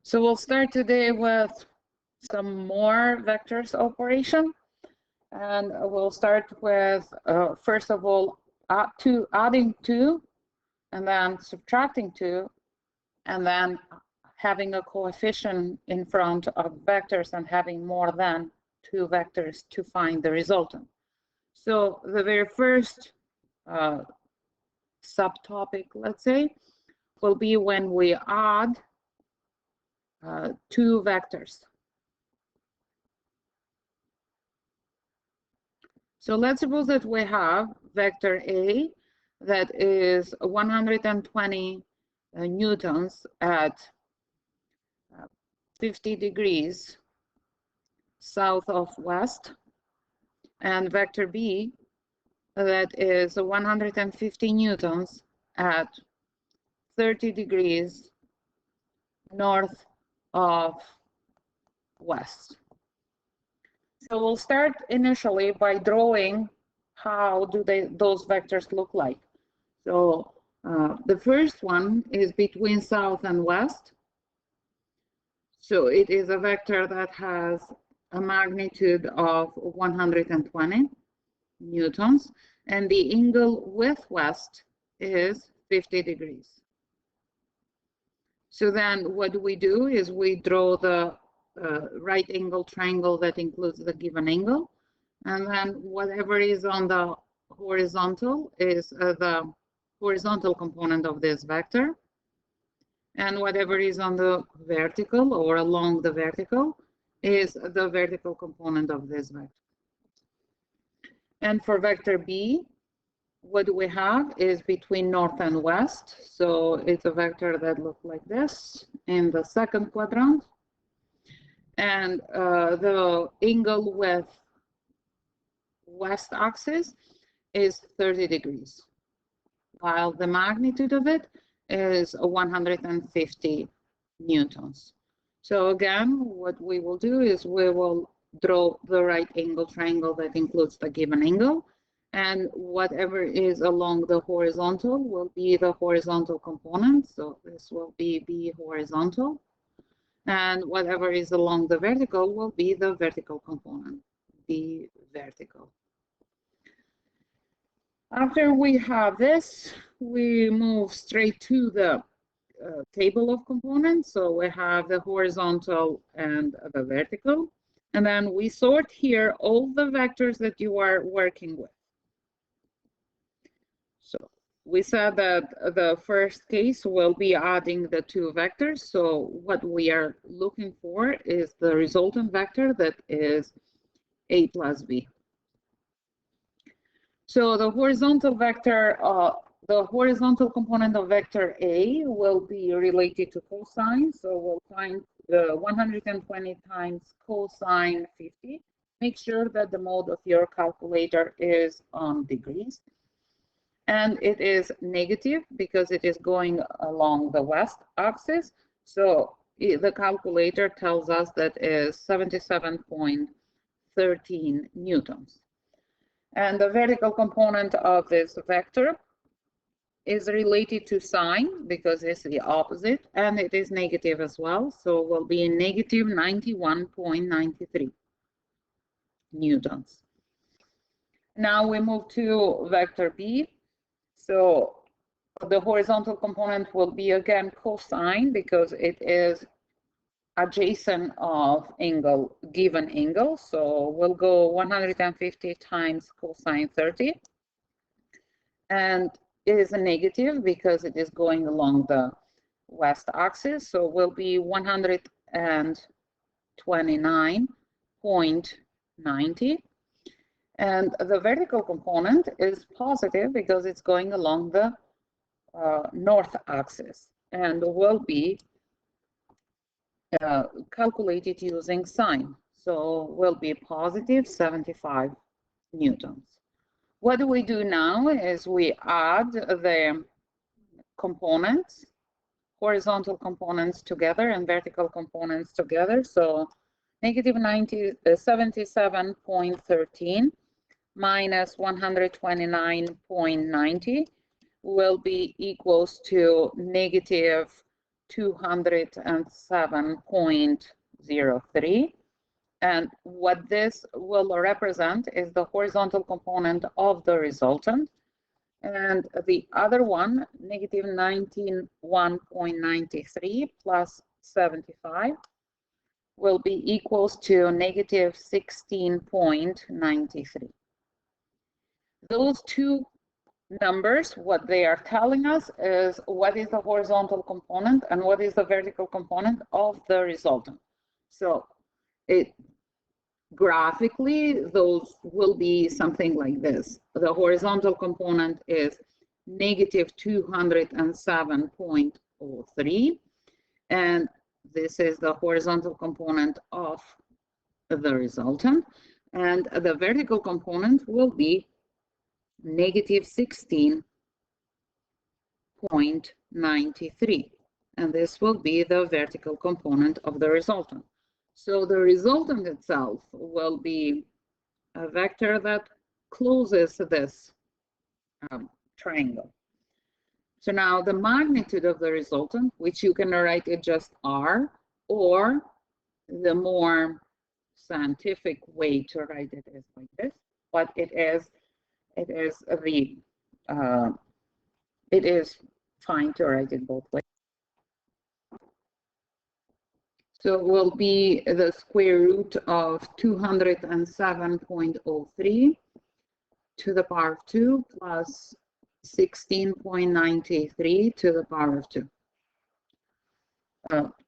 So we'll start today with some more vectors operation. And we'll start with, first of all, adding 2, and then subtracting 2, and then having a coefficient in front of vectors and having more than 2 vectors to find the resultant. So the very first subtopic, let's say, will be when we add 2 vectors. So let's suppose that we have vector A that is 120 newtons at 50 degrees south of west, and vector B that is 150 newtons at 30 degrees north of west. So we'll start initially by drawing how do those vectors look like. So the first one is between south and west. So it is a vector that has a magnitude of 120 newtons, and the angle with west is 50 degrees. So then what we do is we draw the right angle triangle that includes the given angle, and then whatever is on the horizontal is the horizontal component of this vector, and whatever is on the vertical or along the vertical is the vertical component of this vector. And for vector B, what we have is between north and west. So it's a vector that looks like this in the second quadrant. And the angle with west axis is 30 degrees, while the magnitude of it is 150 newtons. So again, what we will do is we will draw the right angle triangle that includes the given angle, and whatever is along the horizontal will be the horizontal component. So this will be B horizontal, and whatever is along the vertical will be the vertical component, B vertical. After we have this, we move straight to the table of components. So we have the horizontal and the vertical, and then we sort here all the vectors that you are working with. So we said that the first case will be adding the 2 vectors. So what we are looking for is the resultant vector that is A plus B. So the horizontal vector, the horizontal component of vector A will be related to cosine. So we'll find the 120 times cosine 50. Make sure that the mode of your calculator is on degrees. And it is negative because it is going along the west axis. So the calculator tells us that is 77.13 newtons. And the vertical component of this vector is related to sine because it's the opposite, and it is negative as well. So it will be negative 91.93 newtons. Now we move to vector B. So the horizontal component will be again cosine because it is adjacent of angle, given angle. So we'll go 150 times cosine 30. And it is a negative because it is going along the west axis. So will be 129.90. And the vertical component is positive because it's going along the north axis and will be calculated using sine. So will be positive 75 newtons. What do we do now is we add the components, horizontal components together and vertical components together. So negative 77.13 minus 129.90 will be equals to negative 207.03. And what this will represent is the horizontal component of the resultant. And the other one, negative 91.93 plus 75, will be equals to negative 16.93. Those two numbers, what they are telling us is what is the horizontal component and what is the vertical component of the resultant. So graphically, those will be something like this. The horizontal component is negative 207.03, and this is the horizontal component of the resultant, and the vertical component will be negative 16.93, and this will be the vertical component of the resultant. So the resultant itself will be a vector that closes this triangle. So now the magnitude of the resultant, which you can write it just R, or the more scientific way to write it is like this, but it is fine to write it both ways. So it will be the square root of 207.03 to the power of 2 plus 16.93 to the power of 2.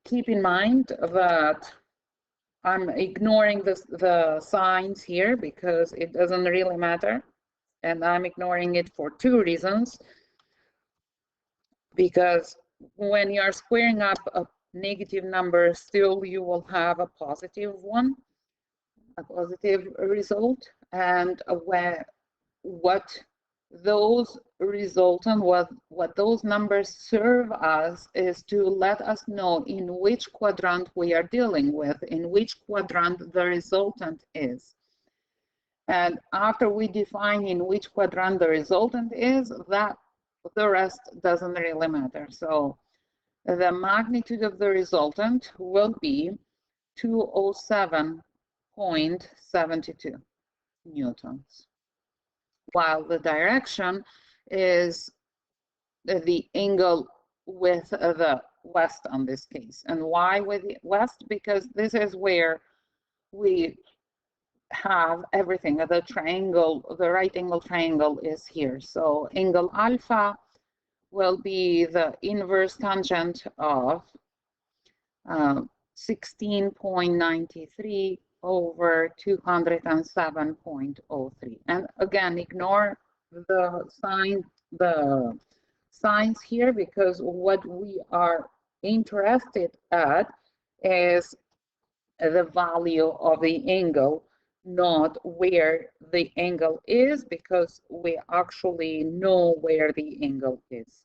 Keep in mind that I'm ignoring the signs here because it doesn't really matter. And I'm ignoring it for two reasons. Because when you are squaring up a negative number, still you will have a positive one, a positive result. And what those resultant, what those numbers serve us is to let us know in which quadrant we are dealing with, in which quadrant the resultant is. And after we define in which quadrant the resultant is, that the rest doesn't really matter. So the magnitude of the resultant will be 207.72 newtons, while the direction is the angle with the west on this case. And why with the west? Because this is where we have everything. The triangle, the right angle triangle is here. So angle alpha will be the inverse tangent of 16.93 over 207.03. And again, ignore the signs here, because what we are interested at is the value of the angle, not where the angle is, because we actually know where the angle is.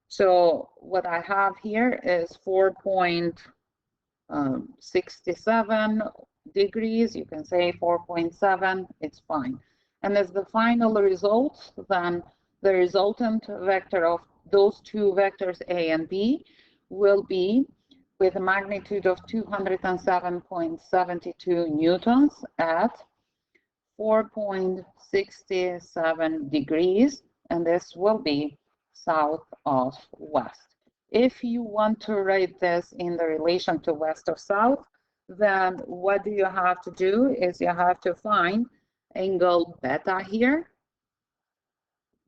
So what I have here is 4.67 degrees. You can say 4.7, it's fine. And as the final result, then the resultant vector of those two vectors A and B will be with a magnitude of 207.72 newtons at 4.67 degrees, and this will be south of west. If you want to write this in the relation to west of south, then what you have to do is you have to find angle beta here,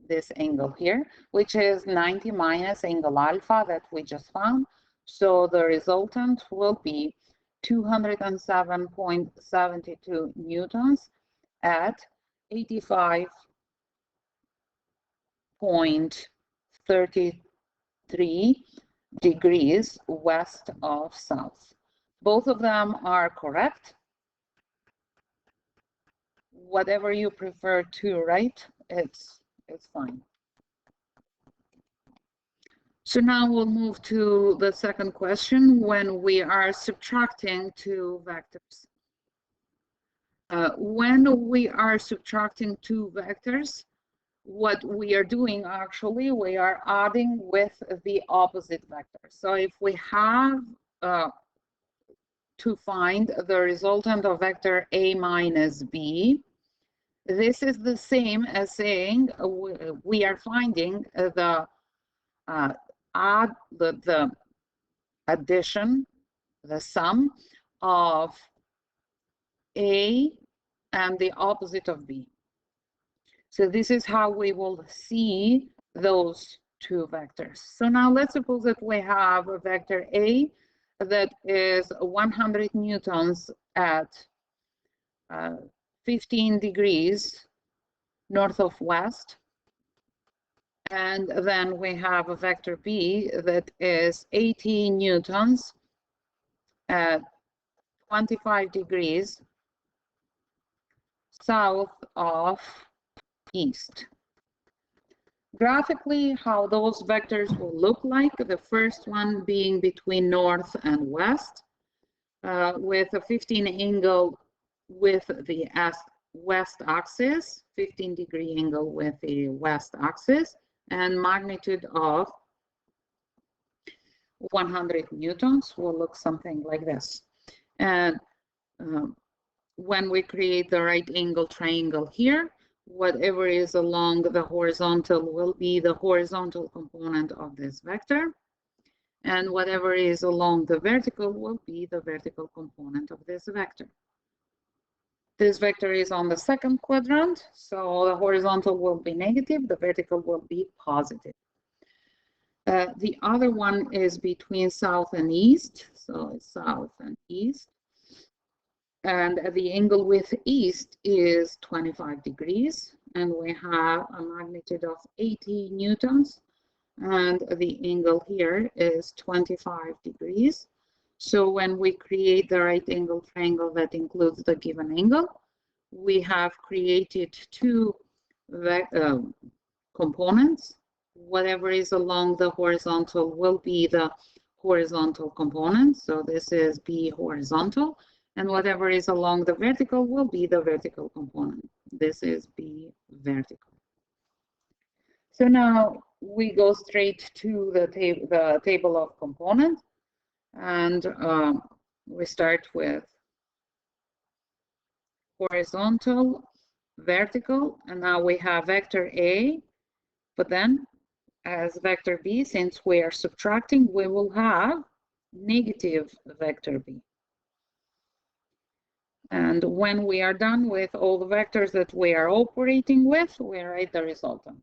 this angle here, which is 90 minus angle alpha that we just found. So the resultant will be 207.72 newtons at 85.33 degrees west of south. Both of them are correct. Whatever you prefer to write, it's fine. So now we'll move to the second question when we are subtracting two vectors. When we are subtracting two vectors, what we are doing actually, we are adding with the opposite vector. So if we have to find the resultant of vector A minus B, this is the same as saying we are finding the addition, the sum of A and the opposite of B. So this is how we will see those two vectors. So now let's suppose that we have a vector A that is 100 newtons at 15 degrees north of west. And then we have a vector B that is 80 newtons at 25 degrees south of east. Graphically, how those vectors will look like, the first one being between north and west, with a 15 angle with the west axis, 15-degree angle with the west axis, and magnitude of 100 newtons will look something like this. And when we create the right angle triangle here, whatever is along the horizontal will be the horizontal component of this vector. And whatever is along the vertical will be the vertical component of this vector. This vector is on the second quadrant, so the horizontal will be negative, the vertical will be positive. The other one is between south and east, so it's south and east. And the angle with east is 25 degrees, and we have a magnitude of 80 newtons, and the angle here is 25 degrees. So when we create the right angle triangle that includes the given angle, we have created two components. Whatever is along the horizontal will be the horizontal component. So this is B horizontal. And whatever is along the vertical will be the vertical component. This is B vertical. So now we go straight to the table of components. And we start with horizontal, vertical, and now we have vector A, but then as vector B, since we are subtracting, we will have negative vector B. And when we are done with all the vectors that we are operating with, we write the resultant.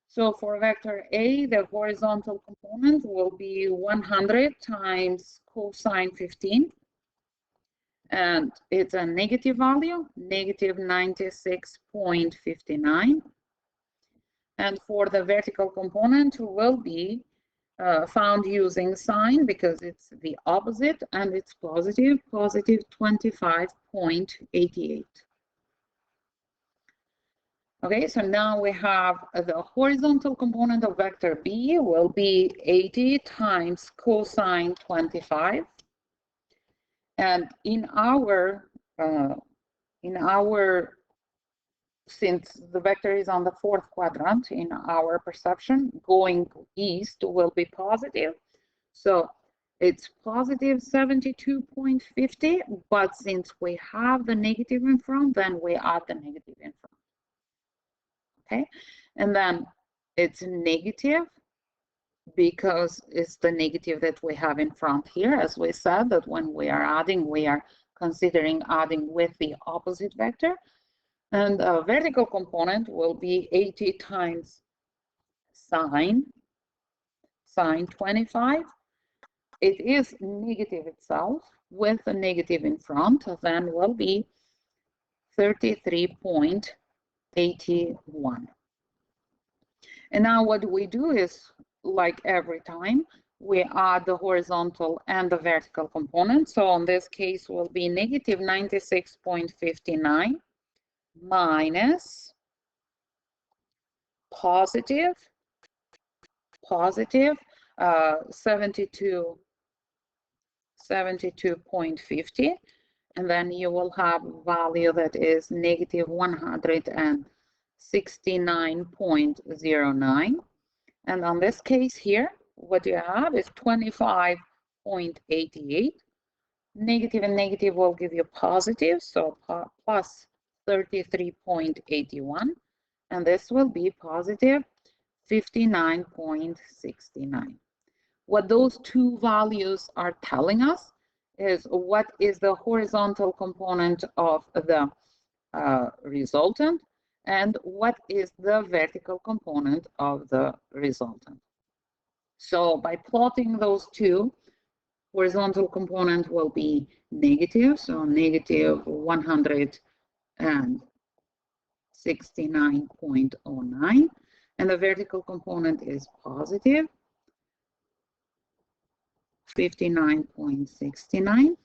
So for vector A, the horizontal component will be 100 times cosine 15. And it's a negative value, negative 96.59. And for the vertical component will be found using sine because it's the opposite, and it's positive, positive 25.88. Okay, so now we have the horizontal component of vector B will be 80 times cosine 25. And in our since the vector is on the fourth quadrant, in our perception, going east will be positive. So it's positive 72.50, but since we have the negative in front, then we add the negative in front. Okay, and then it's negative because it's the negative that we have in front here. As we said, that when we are adding, we are considering adding with the opposite vector. And a vertical component will be 80 times sine 25. It is negative itself with a negative in front, then will be 33.81. And now what we do is, like every time, we add the horizontal and the vertical component. So in this case will be negative 96.59 minus positive 72.50, and then you will have a value that is negative 106.79. 69.09. And on this case here, what you have is 25.88. Negative and negative will give you positive, so plus 33.81. And this will be positive 59.69. What those two values are telling us is what is the horizontal component of the resultant and what is the vertical component of the resultant. So by plotting those two, horizontal component will be negative, so negative 169.09, and the vertical component is positive 59.69.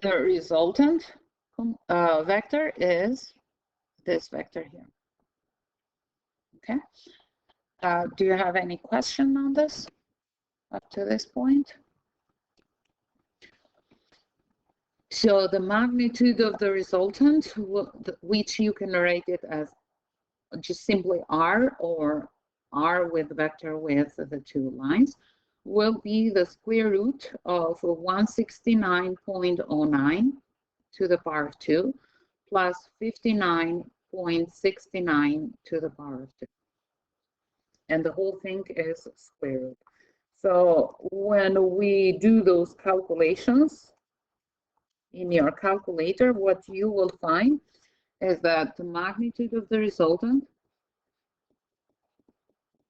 The resultant vector is this vector here. Okay. Do you have any question on this up to this point? So the magnitude of the resultant, which you can write it as just simply R or R with vector with the two lines, will be the square root of 169.09 to the power of 2 plus 59.69 to the power of 2. And the whole thing is square root. So when we do those calculations in your calculator, what you will find is that the magnitude of the resultant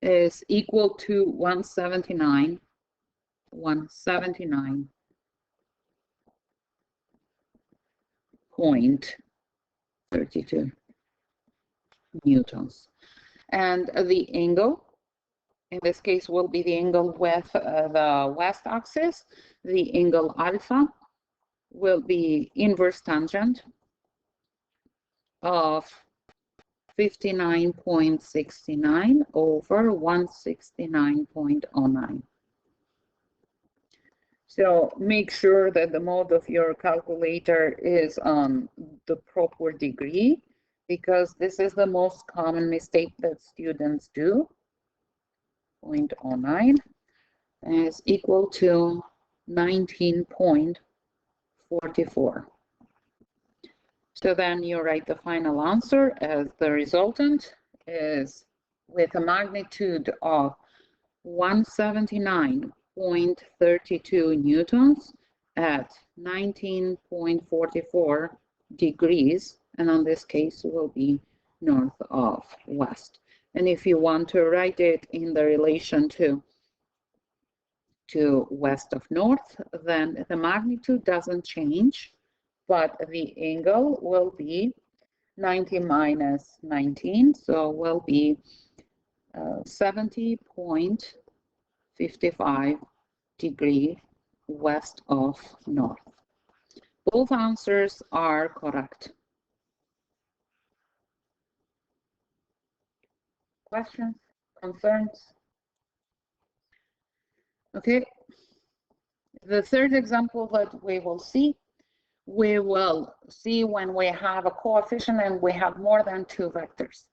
is equal to 179.32 newtons. And the angle, in this case, will be the angle with the west axis. The angle alpha will be inverse tangent of 59.69 over 169.09. So make sure that the mode of your calculator is on the proper degree, because this is the most common mistake that students do. 0.09 is equal to 19.44. So then you write the final answer as the resultant is with a magnitude of 179.32 newtons at 19.44 degrees, and on this case will be north of west. And if you want to write it in the relation to west of north, then the magnitude doesn't change, but the angle will be 90 minus 19, so will be 70.55 degree west of north. Both answers are correct. Questions, concerns? Okay. The third example that we will see when we have a coefficient and we have more than two vectors.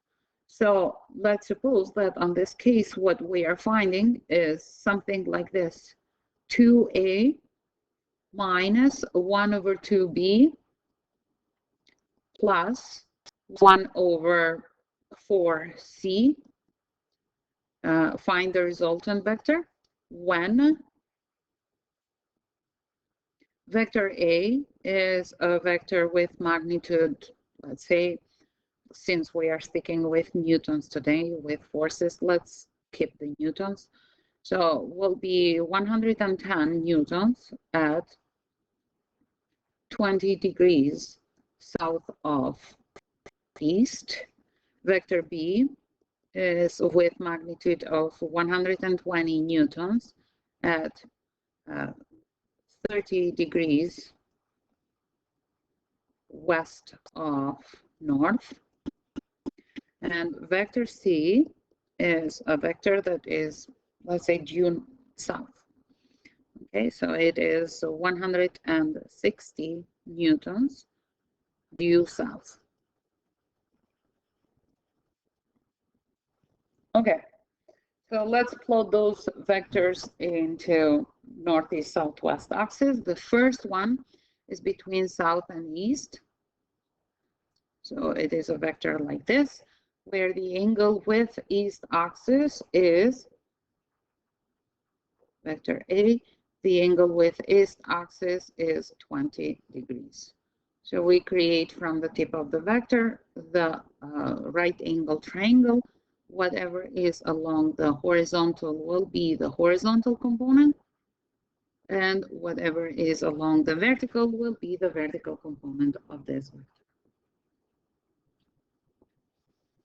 So let's suppose that on this case, what we are finding is something like this: 2a minus 1 over 2b plus 1 over 4c. Find the resultant vector when vector A is a vector with magnitude, let's say, since we are sticking with newtons today, with forces, let's keep the newtons. So will be 110 newtons at 20 degrees south of east. Vector B is with magnitude of 120 newtons at 30 degrees west of north. And vector C is a vector that is, let's say, due south. Okay, so it is 160 newtons due south. Okay, so let's plot those vectors into northeast southwest axis. The first one is between south and east. So it is a vector like this, where the angle with east axis is vector A. The angle with east axis is 20 degrees. So we create from the tip of the vector the right angle triangle. Whatever is along the horizontal will be the horizontal component, and whatever is along the vertical will be the vertical component of this vector.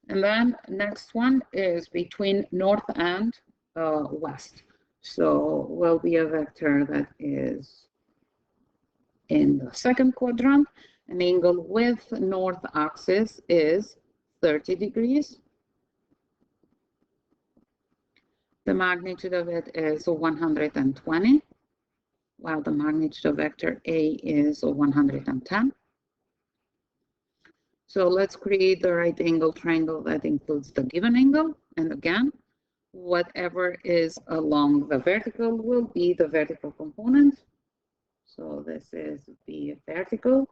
And then next one is between north and west. So will be a vector that is in the second quadrant. An angle with north axis is 30 degrees. The magnitude of it is 120, while the magnitude of vector A is 110. So let's create the right angle triangle that includes the given angle. And again, whatever is along the vertical will be the vertical component. So this is the vertical.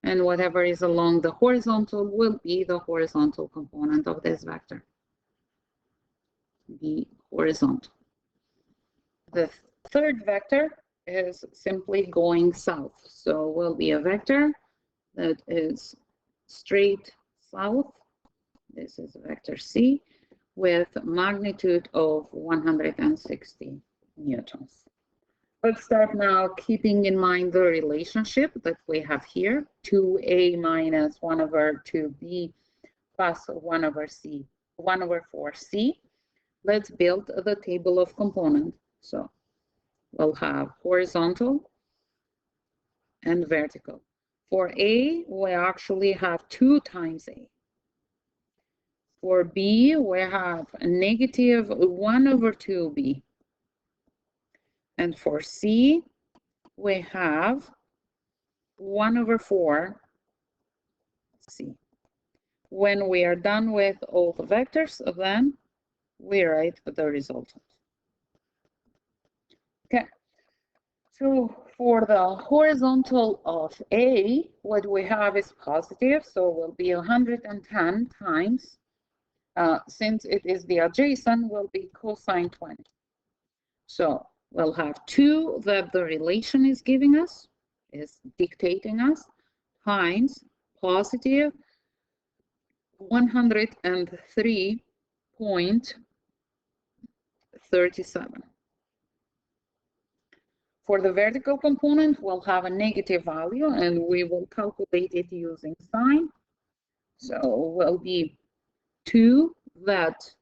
And whatever is along the horizontal will be the horizontal component of this vector. The horizontal. The third vector is simply going south. So will be a vector that is straight south. This is vector C with magnitude of 160 newtons. Let's start now keeping in mind the relationship that we have here, 2a minus 1 over 2b plus 1 over 4c. Let's build the table of components. So we'll have horizontal and vertical. For a, we actually have 2 times a. For b, we have a negative 1 over 2b. And for c, we have 1 over 4c. When we are done with all the vectors, then we write the resultant. Okay, so for the horizontal of A, what we have is positive, so it will be 110 times, since it is the adjacent, will be cosine 20. So we'll have 2 that the relation is giving us, is dictating us, times positive 103.37. For the vertical component, we'll have a negative value and we will calculate it using sine. So will be 2 that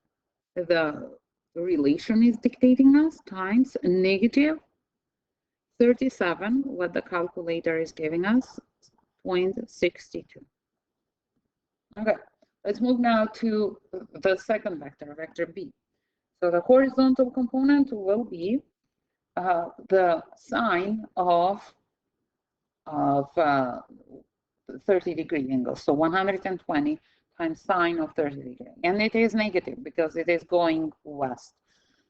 the relation is dictating us times negative 37, what the calculator is giving us, 0.62. Okay, let's move now to the second vector, vector B. So the horizontal component will be the sine of 30-degree angle. So 120 times sine of 30 degrees. And it is negative because it is going west.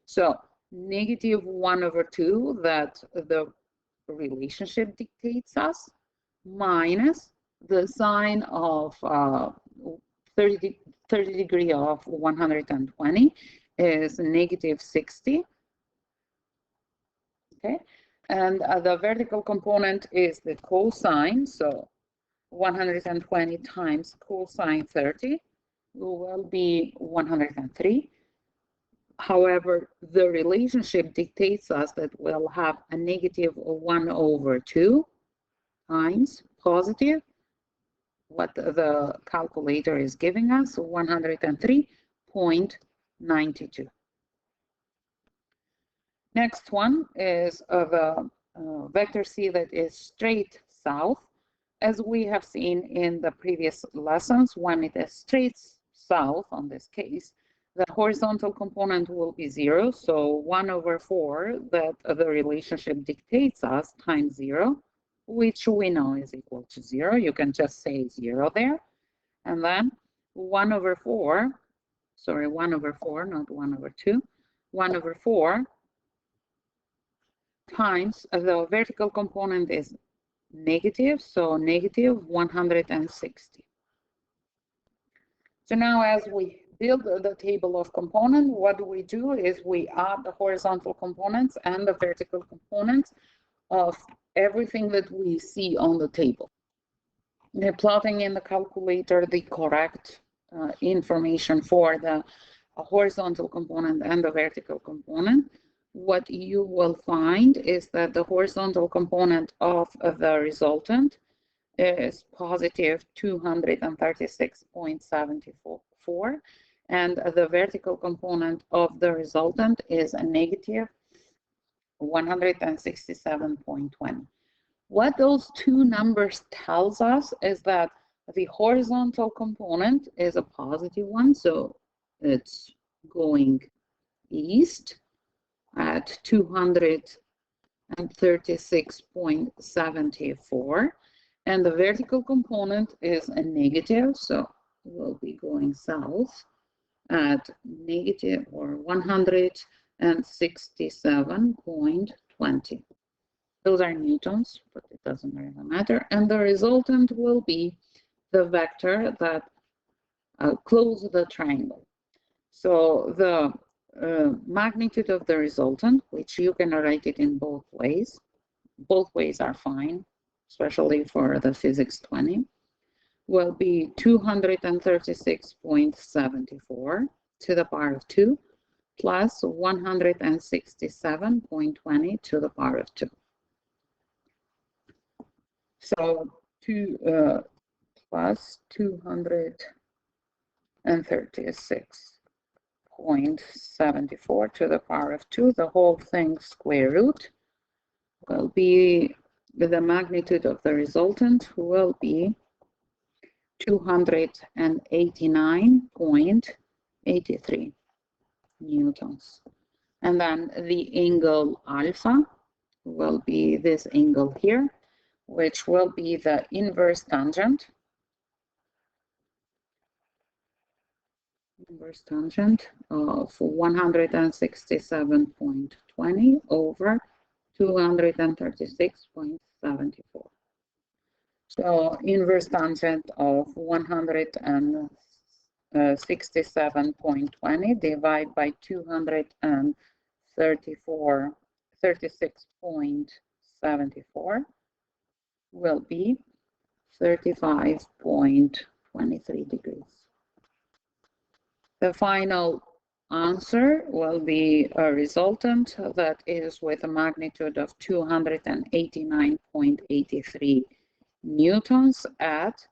So negative 1 over 2 that the relationship dictates us minus the sine of 30 degree of 120 is negative 60. Okay, and the vertical component is the cosine, so 120 times cosine 30 will be 103. However, the relationship dictates us that we'll have a negative 1 over 2 times positive, what the calculator is giving us, 103.92. Next one is the vector C that is straight south. As we have seen in the previous lessons, when it is straight south, on this case, the horizontal component will be 0. So 1 over 4 that the relationship dictates us times 0, which we know is equal to 0. You can just say 0 there. And then 1 over 4 sorry, 1 over 4, not 1 over 2, 1 over 4 times the vertical component is negative, so negative 160. So now as we build the table of components, what we do is we add the horizontal components and the vertical components of everything that we see on the table. They're plotting in the calculator the correct information for the horizontal component and the vertical component. What you will find is that the horizontal component of the resultant is positive 236.74, and the vertical component of the resultant is a negative 167.20. What those two numbers tells us is that the horizontal component is a positive one, so it's going east at 236.74, and the vertical component is a negative, so we'll be going south at negative or 167.20. Those are newtons, but it doesn't really matter. And the resultant will be the vector that closes the triangle. So the magnitude of the resultant, which you can write it in both ways. Both ways are fine, especially for the physics 20, will be 236.74 to the power of 2 plus 167.20 to the power of 2. So 2 plus 236.74 to the power of 2, the whole thing square root, will be the magnitude of the resultant will be 289.83 newtons. And then the angle alpha will be this angle here, which will be the inverse tangent of 167.20 over 236.74. So inverse tangent of 167.20 divided by 236.74 will be 35.23 degrees. The final answer will be a resultant that is with a magnitude of 289.83 newtons at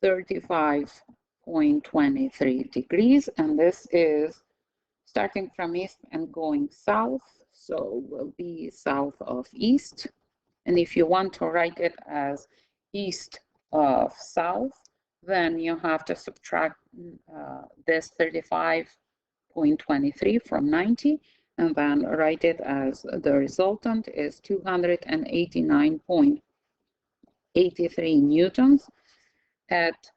35.23 degrees, and this is starting from east and going south, so will be south of east. And if you want to write it as east of south, then you have to subtract this 35.23 from 90, and then write it as the resultant is 289.83 newtons at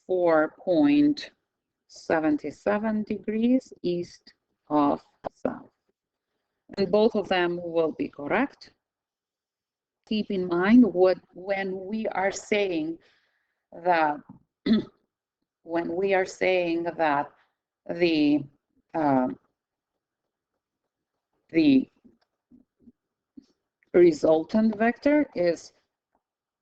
54.77 degrees east of south. And both of them will be correct. Keep in mind when we are saying that the resultant vector is,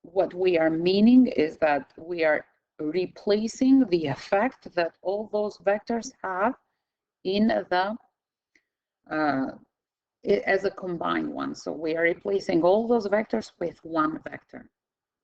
what we are meaning is that we are replacing the effect that all those vectors have in the as a combined one. So we are replacing all those vectors with one vector.